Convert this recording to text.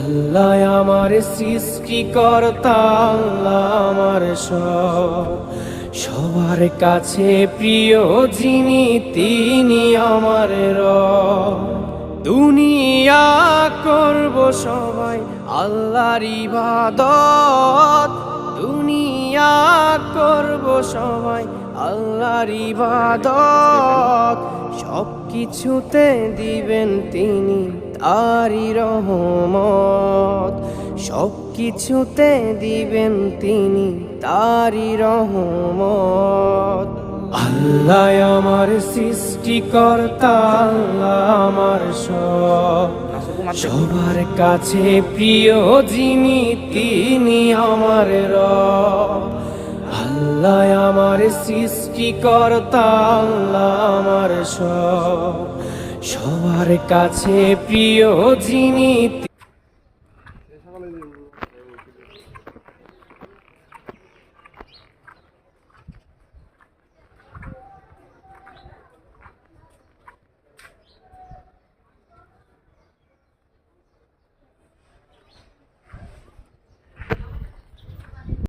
আল্লাহ আমার সৃষ্টিকর্তা, আল্লাহ আমার সব, সবার কাছে প্রিয় যিনি তিনি আমার রব। দুনিয়া করব সবাই আল্লাহর ইবাদত, দুনিয়া করব সবাই আল্লাহর ইবাদত, সব কিছুতে দিবেন তিনি তারি রহমত, সব কিছুতে দিবেন তিনি তারি রহমত। আল্লাহ আমার সৃষ্টিকর্তা, আল্লাহ আমার সব, সবার কাছে প্রিয় যিনি তিনি আমার রব। আল্লাহ আমার সৃষ্টিকর্তা, আল্লাহ আমার সব, সবার কাছে প্রিয় যিনি।